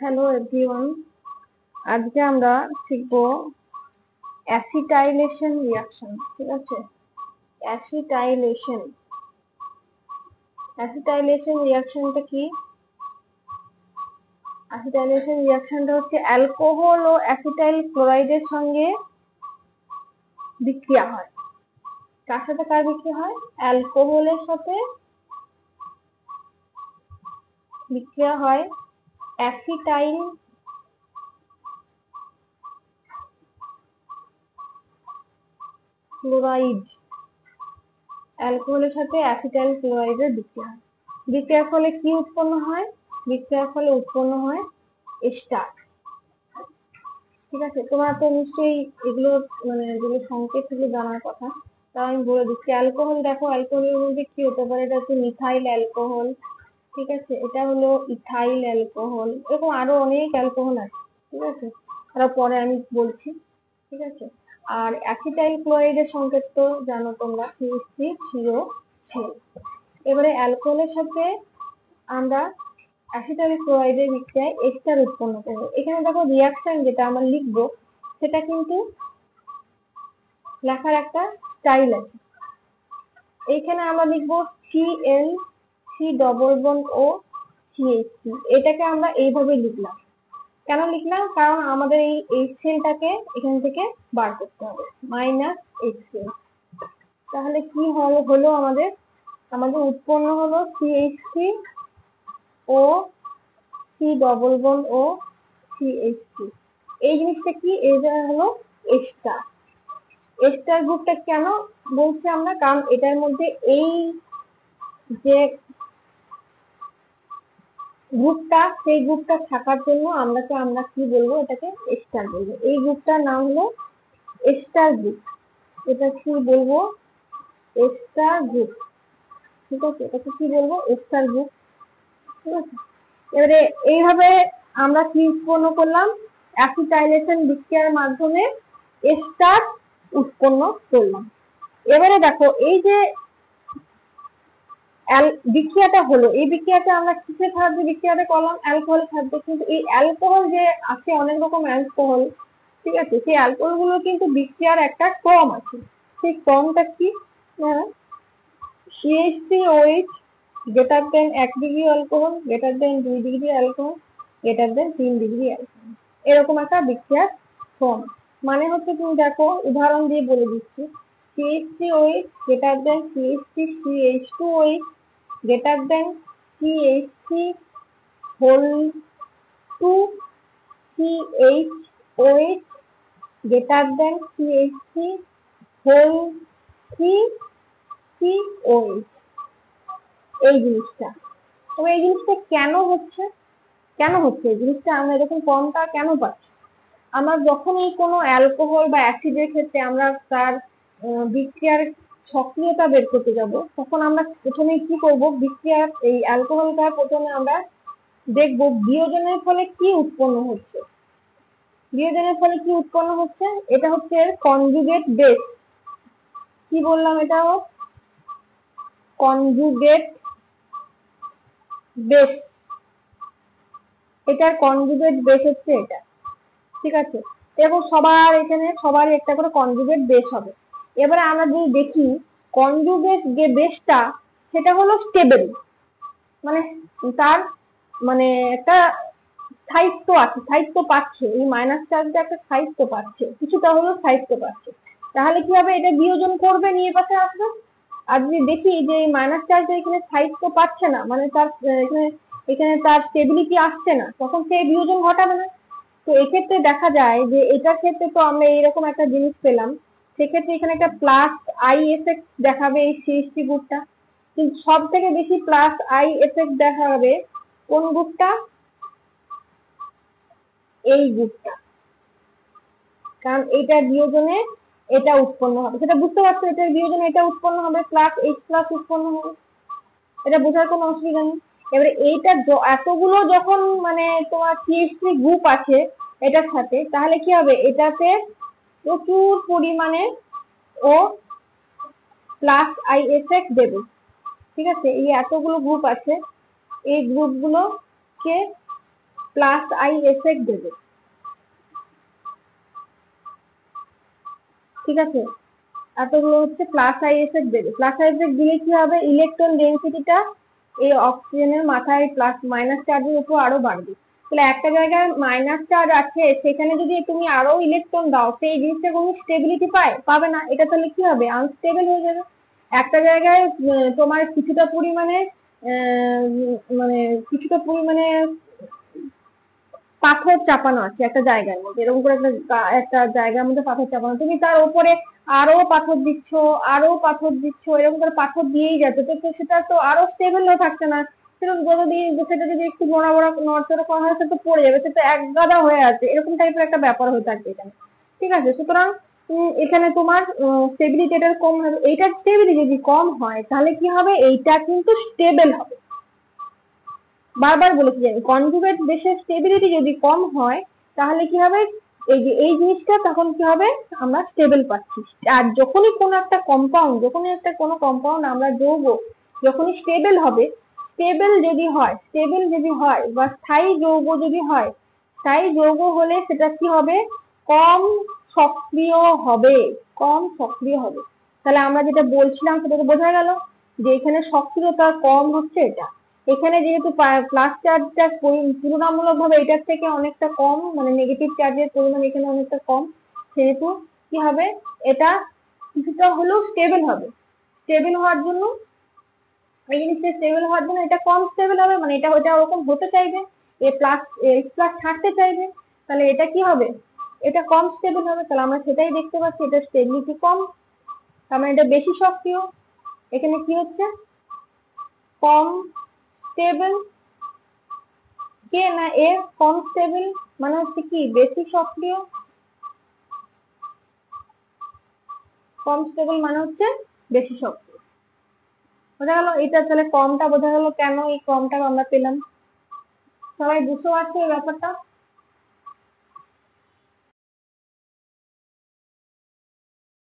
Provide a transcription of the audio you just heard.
Hello everyone, আজকে আমরা শিখব অ্যাসিটাইলেশন রিঅ্যাকশন। ঠিক আছে, অ্যাসিটাইলেশন অ্যাসিটাইলেশন রিঅ্যাকশনটা কি? অ্যাসিটাইলেশন রিঅ্যাকশনটা হচ্ছে অ্যালকোহল ও অ্যাসিটাইল ক্লোরাইডের সঙ্গে বিক্রিয়া হয়। কার সাথে কার বিক্রিয়া হয়? অ্যালকোহলের সাথে বিক্রিয়া হয় অ্যাসিটাইল ক্লোরাইড। অ্যালকোহলের সাথে অ্যাসিটাইল ক্লোরাইডের বিক্রিয়া হয়। বিক্রিয়ার ফলে কি উৎপন্ন হয়? বিক্রিয়ার ফলে উৎপন্ন হয় এস্টার। ঠিক আছে, তোমার তো নিশ্চয়ই এগুলো যেগুলো সংকেত থেকে জানার কথা, তা আমি বলে দিচ্ছি। অ্যালকোহল দেখো, অ্যালকোহলের মধ্যে কি হতে পারে? এটা হচ্ছে মিথাইল অ্যালকোহল। ঠিক আছে, এটা হলো ইথাইল অ্যালকোহল। এরকম আরো অনেক অ্যালকোহল আছে। ঠিক আছে, তারা পরে আমি বলছি। ঠিক আছে, আর অ্যাসিটাইল ক্লোরাইডের সংকেত তো জানো তোমরা, CH3CO। এবারে অ্যালকোহলের সাথে আমরা অ্যাসিটাইল ক্লোরাইডের বিক্রিয়ায় এস্টার উৎপন্ন করবে। এখানে দেখো রিঅ্যাকশন যেটা আমরা লিখবো সেটা কিন্তু লেখার একটা স্টাইল আছে। এইখানে আমরা লিখবো Cl C ডবল বন্ড ও CH3। এটাকে আমরা এইভাবে লিখলাম। কেন লিখলাম? কারণ আমাদের এই HCl-টাকে এখান থেকে বার করতে হবে, -HCl। তাহলে কি হলো আমাদের উৎপন্ন হলো CH3 ও C ডবল বন্ড ও CH3। এই জিনিসটা কি? এটা হলো এস্টার। এস্টার গ্রুপটা কেন বলছি আমরা? কারণ এটার মধ্যে এই যে গ্রুপটা, সেই গ্রুপটা থাকার জন্য আমরা কি বলবো? এটাকে এস্টার বলবো। এই গ্রুপটার নাম হলো এস্টার গ্রুপ। এটা কি বলবো? Ester group. ঠিক আছে, এটাকে কি বলবো? Ester group. ঠিক আছে, এবারে এইভাবে আমরা কি উৎপন্ন করলাম? অ্যাসিটাইলেশন বিক্রিয়ার মাধ্যমে এস্টার উৎপন্ন করলাম। এবারে দেখো, এই যে বিক্রিয়াটা হলো, এই বিক্রিয়াটা আমরা কিসের সাহায্যে বিক্রিয়াটা করলাম? অ্যালকোহল সাহায্যে। কিন্তু এই অ্যালকোহল যে আছে, অনেক রকম অ্যালকোহল, ঠিক আছে, সেই অ্যালকোহল গুলো কিন্তু বিক্রিয়ার একটা ক্রম আছে। সেই ক্রমটা কি? CH3OH greater than 1 degree alcohol, greater than 2 degree alcohol, greater than 3 degree alcohol. এরকম একটা বিক্রিয়ার ক্রম। মানে হচ্ছে, তুমি দেখো উদাহরণ দিয়ে বলে দিচ্ছি। CH3OH greater than CH3CH2OH greater than CH3 whole 2 CHOH greater than CH3 whole 3 COH। এই জিনিসটা, তবে এই জিনিসটা কেন হচ্ছে? এই জিনিসটা আমরা এরকম কমটা কেন পাচ্ছি? আমরা যখনই কোনো অ্যালকোহল বা অ্যাসিডের ক্ষেত্রে আমরা তার বিক্রিয়ার সক্রিয়তা বের করতে যাব, তখন আমরা প্রথমে কি করব? বিক্রিয়ার এই অ্যালকোহলটা প্রথমে আমরা দেখব বিয়োজনের ফলে কি উৎপন্ন হচ্ছে। বিয়োজনের ফলে কি উৎপন্ন হচ্ছে? এটা হচ্ছে কনজুগেট বেস। কি বললাম? এটা কনজুগেট বেস। এটার কনজুগেট বেস হচ্ছে এটা। ঠিক আছে, এবং সবার একটা করে কনজুগেট বেস হবে। এবারে আমরা যদি দেখি কনজুগেট যে বেসটা, সেটা হলো স্টেবল, মানে তার একটা স্থায়িত্ব আছে, স্থায়িত্ব পাচ্ছে। এই মাইনাস চার্জটা একটা স্থায়িত্ব পাচ্ছে, কিছুটা হলেও স্থায়িত্ব পাচ্ছে। তাহলে কি হবে? এটা বিয়োজন করবে, নিয়ে পাশে আসবে। আর যদি দেখি যে এই মাইনাস চার্জটা এখানে স্থায়িত্ব পাচ্ছে না, মানে তার এখানে তার স্টেবিলিটি আসছে না, তখন সে বিয়োজন ঘটাবে না। তো এক্ষেত্রে দেখা যায় যে এটার ক্ষেত্রে তো আমরা এইরকম একটা জিনিস পেলাম। সেক্ষেত্রে এখানে একটা প্লাস আই এফেক্ট দেখাবে এই CH3 গ্রুপটা। কিন্তু সব থেকে বেশি প্লাস আই এফেক্ট দেখাবে কোন গ্রুপটা? এই গ্রুপটা। কারণ এটা বিয়োজনে এটা উৎপন্ন হবে, সেটা বুঝতে পারছো? এটার বিয়োজনে এটা উৎপন্ন হবে, প্লাস H+ উৎপন্ন হবে। এটা বোঝার কোনো অসুবিধা নেই। এবারে এইটা এতগুলো যখন তোমার CH3 গ্রুপ আছে এটার সাথে, তাহলে কি হবে? এটাতে প্রচুর পরিমাণে ও প্লাস আই এফেক্ট দেবে। ঠিক আছে, এই এতগুলো গ্রুপ আছে, এই গ্রুপগুলোকে প্লাস আই এফেক্ট দেবে, ঠিক আছে? এতগুলো হচ্ছে প্লাস আই এফেক্ট দেবে। প্লাস আই এফেক্ট দিলে কি হবে, ইলেকট্রন ডেনসিটিটা এই অক্সিজেনের মাথায় প্লাস মাইনাস চার্জের উপর আরো বাড়বে। তাহলে একটা জায়গায় মাইনাস চার্জ আছে, সেখানে যদি তুমি আরো ইলেকট্রন দাও, সেই জিনিসটা কোনো স্টেবিলিটি পাবে না, এটা তাহলে কি হবে, আনস্টেবল হয়ে যাবে। একটা জায়গায় তোমার কিছুটা পরিমাণে মানে কিছুটা পরিমাণে পাথর চাপানো আছে একটা জায়গার মধ্যে, এরকম করে একটা জায়গার মধ্যে পাথর চাপানো, তুমি তার উপরে আরো পাথর দিচ্ছ, আরো পাথর দিচ্ছ, এরকম করে পাথর দিয়েই যাচ্ছে, তো সেটা তো আরো স্টেবল হয়ে থাকছে না। সেটা সেটা যদি একটু নড়াচড়া করা হয়, সেটা পড়ে যাবে, সেটা এক গাদা হয়ে আছে, এরকম টাইপের একটা ব্যাপার হয়ে থাকবে এখানে, ঠিক আছে? সুতরাং এখানে তোমার স্টেবিলিটি এটার কম হবে। এইটার স্টেবিলিটি যদি কম হয়, তাহলে কি হবে, এইটা কিন্তু স্টেবল হবে। বারবার বলেছি জানি, কনজুগেট বেসের স্টেবিলিটি যদি কম হয়, তাহলে কি হবে, এই যে এই জিনিসটা তখন কি হবে, আমরা স্টেবল পাচ্ছি। আর যখনই কোনো কম্পাউন্ড আমরা যৌগ যখনই স্টেবল হবে, স্টেবল যদি হয় বা স্থায়ী যৌগ যদি হয়, স্থায়ী যৌগ হলে সেটা কি হবে, কম সক্রিয় হবে, কম সক্রিয় হবে। তাহলে আমরা যেটা বলছিলাম সেটা তো বোঝা গেল, যে এখানে সক্রিয়তা কম হচ্ছে এটা। এখানে যেহেতু প্লাস চার্জটা তুলনামূলক ভাবে এটার থেকে অনেকটা কম, মানে নেগেটিভ চার্জের পরিমাণ এখানে অনেকটা কম, সেহেতু কি হবে, এটা কিছুটা হলেও স্টেবল হবে। স্টেবল হওয়ার জন্য এই জিনিসটা স্টেবল হওয়ার জন্য এটা কম স্টেবল হবে, মানে এটা ওরকম হতে চাইবে, প্লাস ছাড়তে চাইবে, তাহলে এটা কি হবে, এটা কম স্টেবল হবে। তাহলে আমরা সেটাই দেখতে পাচ্ছি, এটা স্টেবিলিটি কম, তার মানে এটা বেশি সক্রিয়। এখানে কি হচ্ছে, কম স্টেবল, কে না এ, কম স্টেবল মানে হচ্ছে কি বেশি সক্রিয়, কম স্টেবল মানে হচ্ছে বেশি সক্রিয়। বোঝা গেল? এটা তাহলে কমটা বোঝা গেল কেন এই কমটা আমরা পেলাম। সবাই বুঝতে পারছো এই ব্যাপারটা?